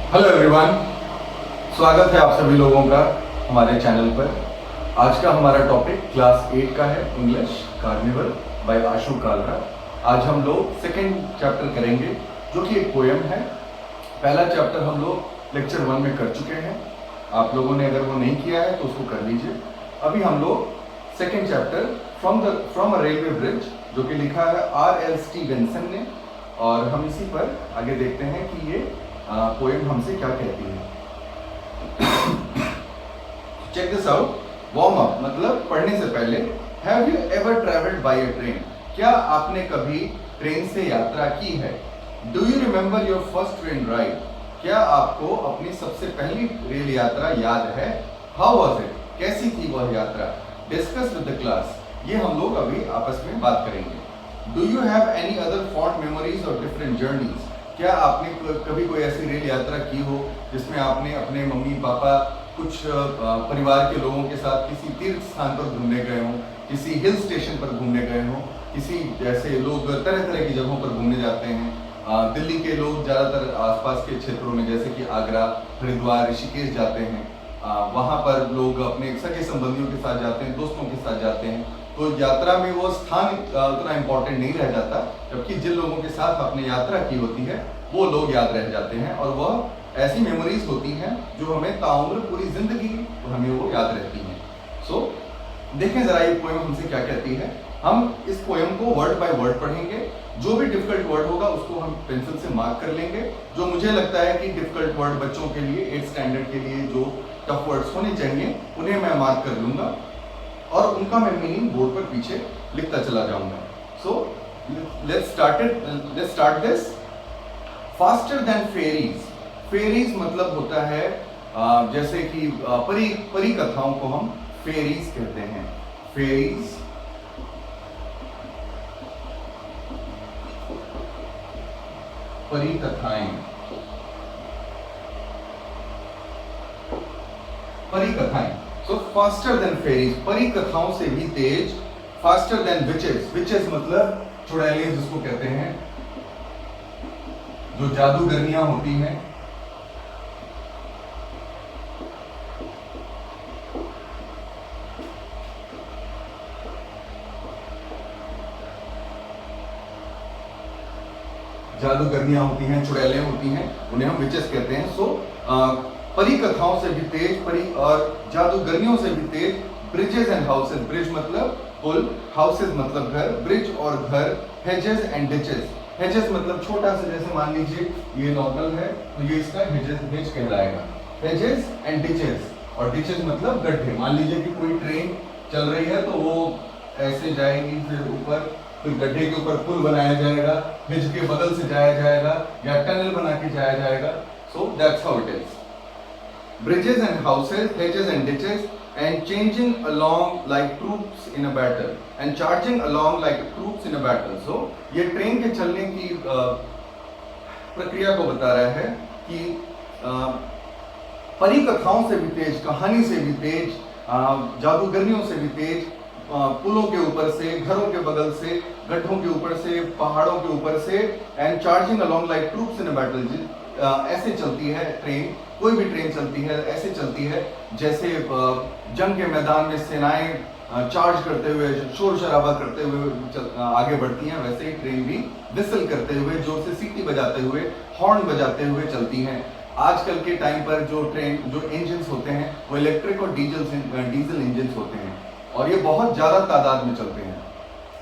Hello everyone, स्वागत है आप सभी लोगों का हमारे चैनल पर। आज का हमारा टॉपिक क्लास 8 का है, इंग्लिश कार्निवल बाय आशु कालरा। आज हम लोग सेकेंड चैप्टर करेंगे जो कि एक पोएम है। पहला चैप्टर हम लोग लेक्चर 1 में कर चुके हैं। आप लोगों ने अगर वो नहीं किया है तो उसको कर लीजिए। अभी हम लोग second chapter from a railway bridge, जो कि लिखा है R.L. स्टीवेंसन ने, और हम इसी पर आगे देखते हैं कि ये पोएम हमसे क्या कहती है। Check this out. Warm up मतलब पढ़ने से पहले, have you ever travelled by a train? क्या आपने कभी ट्रेन से यात्रा की है? Do you remember your first train ride? क्या आपको अपनी सबसे पहली रेल यात्रा याद है? How was it? कैसी थी वह यात्रा? Discuss with the class. ये हम लोग अभी आपस में बात करेंगे। Do you have any other fond memories और डिफरेंट जर्नीज? क्या आपने कभी कोई ऐसी रेल यात्रा की हो जिसमें आपने अपने मम्मी पापा, कुछ परिवार के लोगों के साथ किसी तीर्थ स्थान पर घूमने गए हों, किसी हिल स्टेशन पर घूमने गए हों? किसी जैसे लोग तरह तरह की जगहों पर घूमने जाते हैं। दिल्ली के लोग ज़्यादातर आसपास के क्षेत्रों में जैसे कि आगरा, हरिद्वार, ऋषिकेश जाते हैं। वहाँ पर लोग अपने सगे संबंधियों के साथ जाते हैं, दोस्तों के साथ जाते हैं। तो यात्रा में वो स्थान उतना इम्पोर्टेंट नहीं रह जाता, जबकि जिन लोगों के साथ आपने यात्रा की होती है वो लोग याद रह जाते हैं, और वह ऐसी मेमोरीज होती हैं जो हमें ताउम्र पूरी जिंदगी हमें वो याद रहती हैं। सो देखें जरा ये पोएम हमसे क्या कहती है। हम इस पोएम को वर्ड बाय वर्ड पढ़ेंगे। जो भी डिफिकल्ट वर्ड होगा उसको हम पेंसिल से मार्क कर लेंगे। जो मुझे लगता है कि डिफिकल्ट वर्ड बच्चों के लिए 8th स्टैंडर्ड के लिए जो टफ वर्ड्स होने चाहिए उन्हें मैं मार्क कर लूंगा, और उनका मैं मीनिंग बोर्ड पर पीछे लिखता चला जाऊंगा। So let's start this. Faster than ferries. Ferries मतलब होता है जैसे कि परी कथाओं को हम फेरीज कहते हैं। फेरीज परी कथाएं, परी कथाएं। सो फास्टर देन फेरीज, परी कथाओं से भी तेज। फास्टर देन विचेस, विचेस मतलब चुड़ैलें जिसको कहते हैं, जो जादूगरनियां होती हैं। जादूगरनियां होती हैं, चुड़ैलें होती हैं, उन्हें हम विचेस कहते हैं। सो परी कथाओं से भी तेज, परी और जादूगरनियों से भी तेज। ब्रिजेस एंड हाउसेस, ब्रिज मतलब पुल, हाउसेस मतलब घर, ब्रिज और घर। हेजेस एंड डिचेस, हेजेस मतलब छोटा सा, जैसे मान लीजिए ये नॉर्मल है तो ये इसका हेज कहलाएगा। हेजेस एंड डिचेस, और डिचेस मतलब गड्ढे। मान लीजिए कि कोई ट्रेन चल रही है तो वो ऐसे जाएगी, फिर ऊपर, फिर गड्ढे के ऊपर पुल बनाया जाएगा, हेज के बगल से जाया जाएगा या टनल बना के जाया जाएगा। सो that's how it is. Bridges and houses, hedges and ditches, and changing along like troops in a battle, and charging along like troops in a battle. So ये ट्रेन के चलने की प्रक्रिया को बता रहा है कि परी कथाओं से भी तेज, कहानी से भी तेज, जादूगरनियों से भी तेज, पुलों के ऊपर से, घरों के बगल से, गड्ढों के ऊपर से, पहाड़ों के ऊपर से, and charging along like troops in a battle. ऐसे चलती है ट्रेन, कोई भी ट्रेन चलती है ऐसे चलती है जैसे जंग के मैदान में सेनाएं चार्ज करते हुए, शोर शराबा करते हुए आगे बढ़ती हैं, वैसे ही ट्रेन भी विसल करते हुए, जोर से सीटी बजाते हुए, हॉर्न बजाते हुए चलती हैं। आजकल के टाइम पर जो इंजन्स होते हैं वो इलेक्ट्रिक और डीजल इंजन्स होते हैं, और ये बहुत ज़्यादा तादाद में चलते हैं।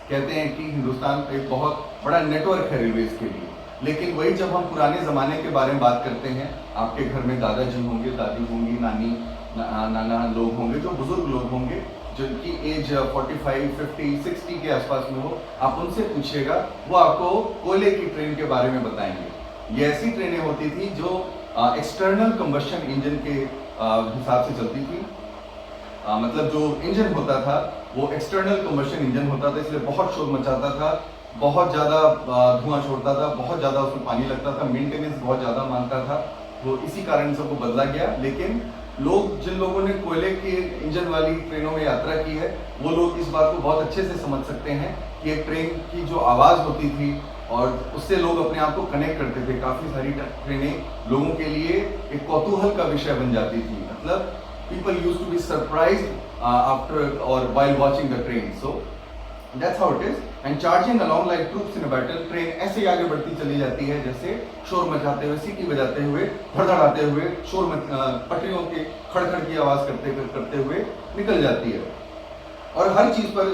कहते हैं कि हिंदुस्तान एक बहुत बड़ा नेटवर्क है रेलवेज के लिए। लेकिन वही जब हम पुराने ज़माने के बारे में बात करते हैं, आपके घर में दादाजी होंगे, दादी होंगी, नाना लोग होंगे, जो बुजुर्ग लोग होंगे जिनकी एज 45, 50, 60 के आसपास में हो, आप उनसे पूछिएगा, वो आपको कोयले की ट्रेन के बारे में बताएंगे। ये ऐसी ट्रेनें होती थी जो एक्सटर्नल कंबशन इंजन के हिसाब से चलती थी। मतलब जो इंजन होता था वो एक्सटर्नल कंबशन इंजन होता था, इसलिए बहुत शोर मचाता था, बहुत ज़्यादा धुआं छोड़ता था, बहुत ज़्यादा उसमें पानी लगता था, मेंटेनेंस बहुत ज़्यादा मांगता था। तो इसी कारण से वो बदला गया। लेकिन जिन लोगों ने कोयले के इंजन वाली ट्रेनों में यात्रा की है, वो लोग इस बात को बहुत अच्छे से समझ सकते हैं कि एक ट्रेन की जो आवाज़ होती थी, और उससे लोग अपने आप को कनेक्ट करते थे। काफ़ी सारी ट्रेनें लोगों के लिए एक कौतूहल का विषय बन जाती थी। मतलब people use to be surprise after or while watching the train. So that's how it is. And charging along like troops in a battle, train ऐसे ही आगे बढ़ती चली जाती है जैसे शोर मचाते हुए, सीटी बजाते हुए, धड़धड़ाते हुए, पटरियों के खड़खड़ की आवाज करते हुए निकल जाती है। और हर चीज पर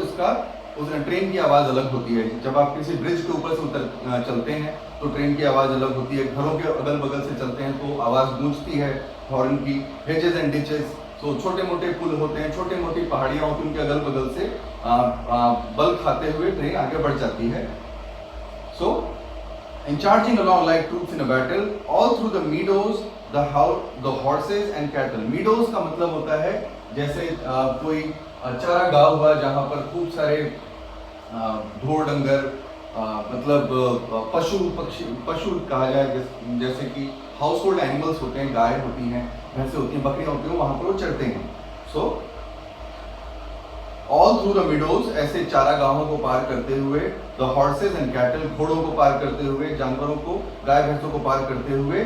उस ट्रेन की आवाज अलग होती है। जब आप किसी ब्रिज के ऊपर से चलते हैं तो ट्रेन की आवाज अलग होती है। घरों के अगल बगल से चलते हैं तो आवाज गूंजती है हॉर्न की। हेजेस एंड डिचेस, तो छोटे मोटे पुल होते हैं, छोटे मोटी पहाड़ियां होती हैं, उनके अगल बगल से बल खाते हुए ट्रेन आगे बढ़ जाती है। सो in charging along like troops in a battle all through the meadows, the horses and cattle। meadows का मतलब होता है जैसे कोई चारागाह हुआ जहाँ पर खूब सारे ढोर डंगर, मतलब पशु कहा जाए, जैसे कि हाउस होल्ड एनिमल्स होते हैं, गाय होती हैं, भैंसें होती हैं, बकरियां होती हैं, वहां पर वो चढ़ते हैं। So all through the meadows, ऐसे चारागाहों को पार करते हुए, द हॉर्सेज एंड कैटल, घोड़ों को पार करते हुए, जानवरों को, गाय भैंसों को पार करते हुए,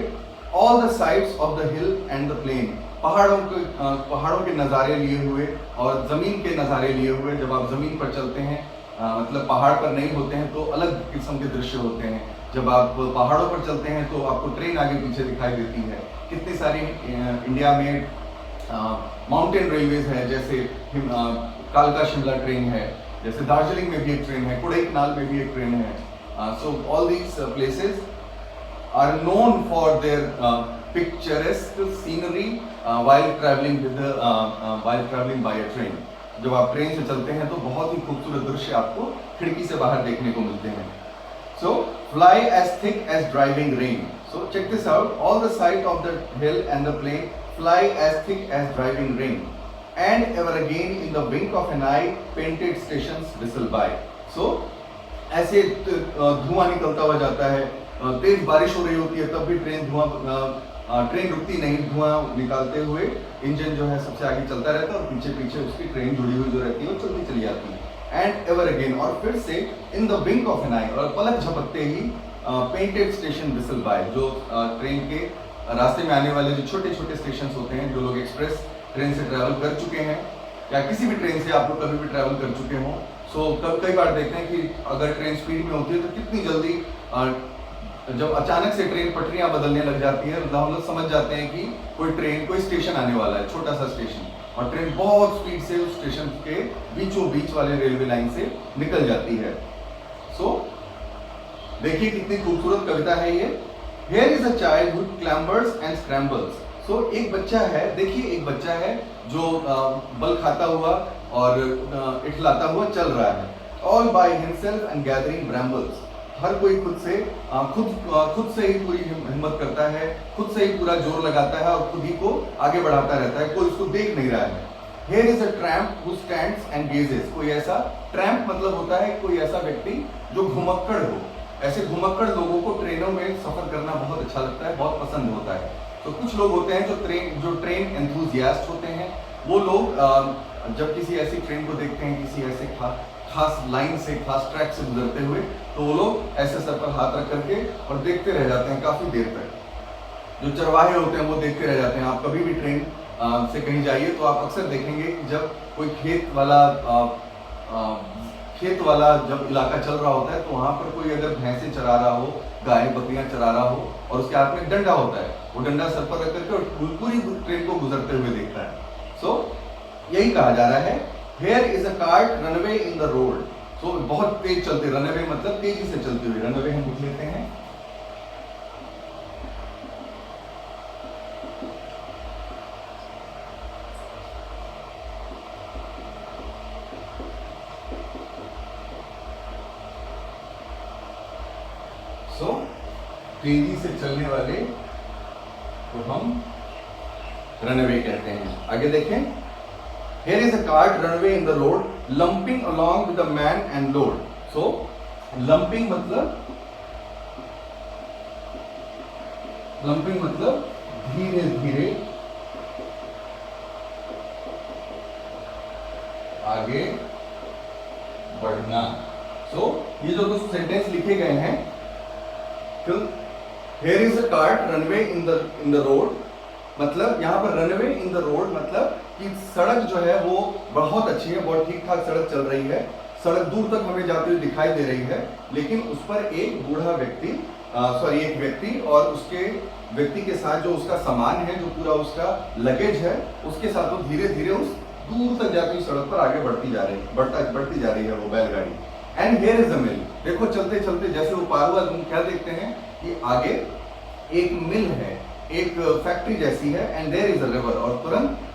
all the sides of the hill and the plain, पहाड़ों के नज़ारे लिए हुए और ज़मीन के नज़ारे लिए हुए। जब आप ज़मीन पर चलते हैं, मतलब पहाड़ पर नहीं होते हैं तो अलग किस्म के दृश्य होते हैं। जब आप पहाड़ों पर चलते हैं तो आपको ट्रेन आगे पीछे दिखाई देती है। कितनी सारी इंडिया में माउंटेन रेलवेज है, जैसे कालका शिमला ट्रेन है, जैसे दार्जिलिंग में भी एक ट्रेन है, कोडाईकनाल में भी एक ट्रेन है। So all these places are known for their picturesque scenery while traveling by a train। जब आप ट्रेन से चलते हैं तो बहुत ही खूबसूरत दृश्य आपको खिड़की से बाहर देखने को मिलते हैं। So fly as thick as driving rain। So check this out, all the sight of the hill and the plain, fly as thick as driving rain, and ever again in the wink of an eye painted stations whistle by। So ऐसे धुआं निकलता हुआ जाता है, तेज बारिश हो रही होती है तब भी ट्रेन रुकती नहीं, धुआं निकालते हुए इंजन जो है सबसे आगे चलता रहता है और पीछे पीछे उसकी ट्रेन जुड़ी हुई जो रहती है वो चलती चली जाती है। एंड एवर अगेन, और फिर से in the wink of an eye, और पलक झपकते ही पेंटेड स्टेशन विसल बाय, जो ट्रेन के रास्ते में आने वाले जो छोटे छोटे स्टेशन होते हैं, जो लोग एक्सप्रेस ट्रेन से ट्रैवल कर चुके हैं या किसी भी ट्रेन से आप लोग कभी भी ट्रैवल कर चुके हों, सो कई बार देखते हैं कि अगर ट्रेन स्पीड में होती है तो कितनी जल्दी जब अचानक से ट्रेन पटरियां बदलने लग जाती है तो हम लोग समझ जाते हैं कि कोई स्टेशन आने वाला है, छोटा सा स्टेशन, और ट्रेन बहुत स्पीड से उस स्टेशन के बीचों बीच वाले रेलवे लाइन से निकल जाती है। सो देखिए कितनी खूबसूरत कविता है ये। Here is a child who clambers and scrambles। सो एक बच्चा है, देखिए एक बच्चा है जो बल खाता हुआ और इठलाता हुआ चल रहा है। All by himself and gathering brambles। हर कोई खुद से ही पूरी हिम्मत करता है, खुद से ही पूरा जोर लगाता है और खुद ही को आगे बढ़ाता रहता है, कोई उसको देख नहीं रहा है। Here is a tramp who stands and gazes। कोई ऐसा ट्रैम्प मतलब होता है कोई ऐसा व्यक्ति जो घुमक्कड़ हो। ऐसे घुमक्कड़ लोगों को ट्रेनों में सफर करना बहुत अच्छा लगता है, बहुत पसंद होता है। तो कुछ लोग होते हैं जो ट्रेन एंथुजियास्ट होते हैं। वो लोग जब किसी ऐसी ट्रेन को देखते हैं, किसी ऐसे खास लाइन से, खास ट्रैक से गुजरते हुए, तो वो लोग ऐसे सर पर हाथ रख करके और देखते रह जाते हैं काफी देर तक। जो चरवाहे होते हैं वो देखते रह जाते हैं। आप कभी भी ट्रेन से कहीं जाइए तो आप अक्सर देखेंगे कि जब कोई खेत वाला जब इलाका चल रहा होता है तो वहां पर कोई अगर भैंसे चरा रहा हो, गाय बकरियां चरा रहा हो और उसके हाथ में डंडा होता है, वो डंडा सर पर रख करके और पूरी ट्रेन को गुजरते हुए देखता है। सो यही कहा जा रहा है, Here is a cart runaway in the road। So बहुत तेज चलते, रनवे मतलब तेजी से चलते हुए, रनवे हम लिख लेते हैं। So तेजी से चलने वाले को हम रनवे कहते हैं। आगे देखें, Here is a cart runaway in the road, lumping along with a man and load। So lumping मतलब धीरे धीरे आगे बढ़ना। So ये जो दो सेंटेंस लिखे गए हैं Here is a cart runway in the road, मतलब यहाँ पर रनवे इन द रोड मतलब कि सड़क जो है वो बहुत अच्छी है, बहुत ठीक ठाक सड़क चल रही है, सड़क दूर तक हमें जाती हुई दिखाई दे रही है, लेकिन उस पर एक बूढ़ा व्यक्ति एक व्यक्ति और उसके व्यक्ति के साथ जो उसका सामान है, जो पूरा उसका लगेज है, उसके साथ वो धीरे धीरे उस दूर तक जाती हुई सड़क पर आगे बढ़ती जा रही है वो बैलगाड़ी। एंड हियर इज अ मिल, देखो चलते चलते जैसे वो पार हुआ तुम क्या देखते हैं कि आगे एक मिल है, एक फैक्ट्री जैसी है, and there is a river,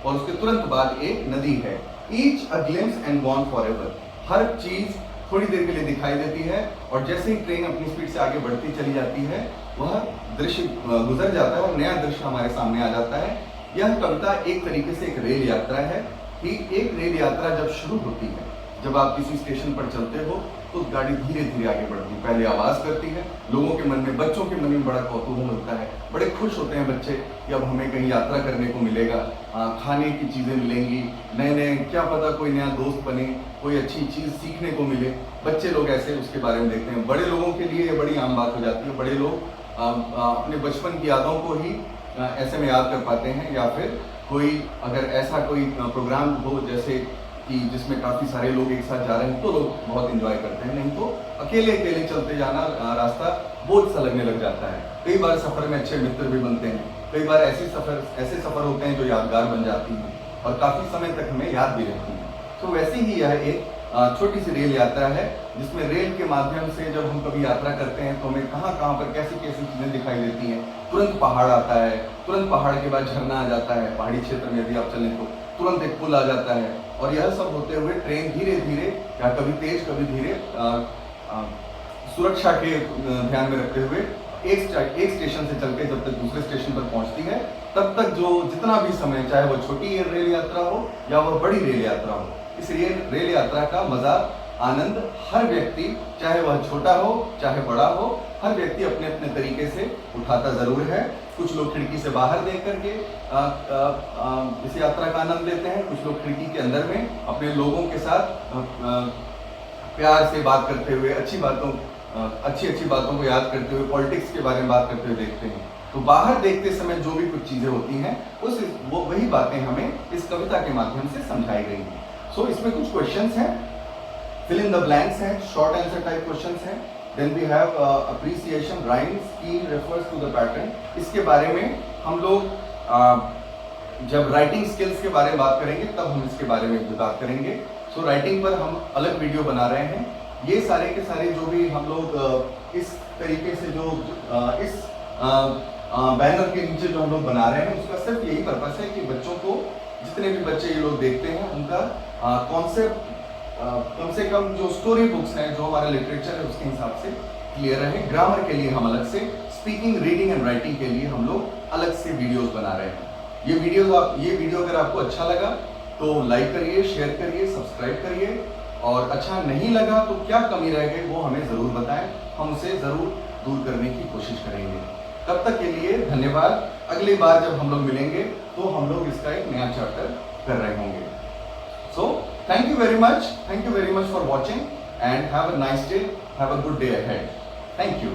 और उसके तुरंत बाद एक नदी है। Each a glimpse and gone forever, हर चीज थोड़ी देर के लिए दिखाई देती है, और जैसे ही ट्रेन अपनी स्पीड से आगे बढ़ती चली जाती है वह दृश्य गुजर जाता है और नया दृश्य हमारे सामने आ जाता है। यह कविता एक तरीके से एक रेल यात्रा है कि एक रेल यात्रा जब शुरू होती है, जब आप किसी स्टेशन पर चलते हो तो गाड़ी धीरे धीरे आगे बढ़ती है, पहले आवाज करती है, लोगों के मन में, बच्चों के मन में बड़ा कौतूहल होता है, बड़े खुश होते हैं बच्चे कि अब हमें कहीं यात्रा करने को मिलेगा, खाने की चीज़ें मिलेंगी, नए नए क्या पता कोई नया दोस्त बने, कोई अच्छी चीज़ सीखने को मिले। बच्चे लोग ऐसे उसके बारे में देखते हैं। बड़े लोगों के लिए ये बड़ी आम बात हो जाती है, बड़े लोग अपने बचपन की यादों को ही ऐसे में याद कर पाते हैं, या फिर कोई अगर ऐसा कोई प्रोग्राम हो जैसे कि जिसमें काफ़ी सारे लोग एक साथ जा रहे हैं तो लोग बहुत एंजॉय करते हैं, नहीं तो अकेले अकेले चलते जाना रास्ता बोझ सा लगने लग जाता है। कई बार सफ़र में अच्छे मित्र भी बनते हैं, कई बार ऐसे सफ़र होते हैं जो यादगार बन जाती हैं और काफ़ी समय तक हमें याद भी रहती हैं। तो वैसे ही यह एक छोटी सी रेल यात्रा है, जिसमें रेल के माध्यम से जब हम कभी यात्रा करते हैं तो हमें कहाँ कहाँ पर कैसी कैसी चीज़ें दिखाई देती हैं। तुरंत पहाड़ आता है, तुरंत पहाड़ के बाद झरना आ जाता है, पहाड़ी क्षेत्र में यदि आप चलें तो तुरंत एक पुल आ जाता है, और यह सब होते हुए ट्रेन धीरे धीरे, या कभी तेज कभी धीरे, सुरक्षा के ध्यान में रखते हुए एक स्टेशन से चलकर जब तक दूसरे स्टेशन पर पहुंचती है, तब तक जो जितना भी समय, चाहे वह छोटी रेल यात्रा हो या वह बड़ी रेल यात्रा हो, इस रेल यात्रा का मजा, आनंद हर व्यक्ति, चाहे वह छोटा हो चाहे बड़ा हो, हर व्यक्ति अपने अपने तरीके से उठाता जरूर है। कुछ लोग खिड़की से बाहर देख करके इस यात्रा का आनंद लेते हैं, कुछ लोग खिड़की के अंदर में अपने लोगों के साथ प्यार से बात करते हुए, अच्छी बातों को याद करते हुए, पॉलिटिक्स के बारे में बात करते हुए देखते हैं। तो बाहर देखते समय जो भी कुछ चीजें होती हैं वही बातें हमें इस कविता के माध्यम से समझाई गई हैं। सो इसमें कुछ क्वेश्चंस हैं, फिल इन द ब्लैंक्स हैं, शॉर्ट आंसर टाइप क्वेश्चंस हैं। Then we have appreciation, rhyme, scheme refers to the pattern. इसके बारे में हम लोग जब राइटिंग स्किल्स के बारे में बात करेंगे तब हम इसके बारे में भी बात करेंगे। सो राइटिंग पर हम अलग वीडियो बना रहे हैं। ये सारे के सारे जो भी हम लोग इस तरीके से जो इस बैनर के नीचे जो हम लोग बना रहे हैं, उसका सिर्फ यही पर्पस है कि बच्चों को, जितने भी बच्चे ये लोग देखते हैं, उनका कॉन्सेप्ट कम से कम जो स्टोरी बुक्स हैं, जो हमारा लिटरेचर है, उसके हिसाब से क्लियर रहे। ग्रामर के लिए हम अलग से, स्पीकिंग, रीडिंग एंड राइटिंग के लिए हम लोग अलग से वीडियोस बना रहे हैं। ये वीडियो अगर आपको अच्छा लगा तो लाइक करिए, शेयर करिए, सब्सक्राइब करिए, और अच्छा नहीं लगा तो क्या कमी रह गई वो हमें ज़रूर बताएं, हम उसे ज़रूर दूर करने की कोशिश करेंगे। तब तक के लिए धन्यवाद। अगली बार जब हम लोग मिलेंगे तो हम लोग इसका एक नया चैप्टर कर रहे होंगे। सो thank you very much for watching and have a nice day, have a good day ahead. Thank you.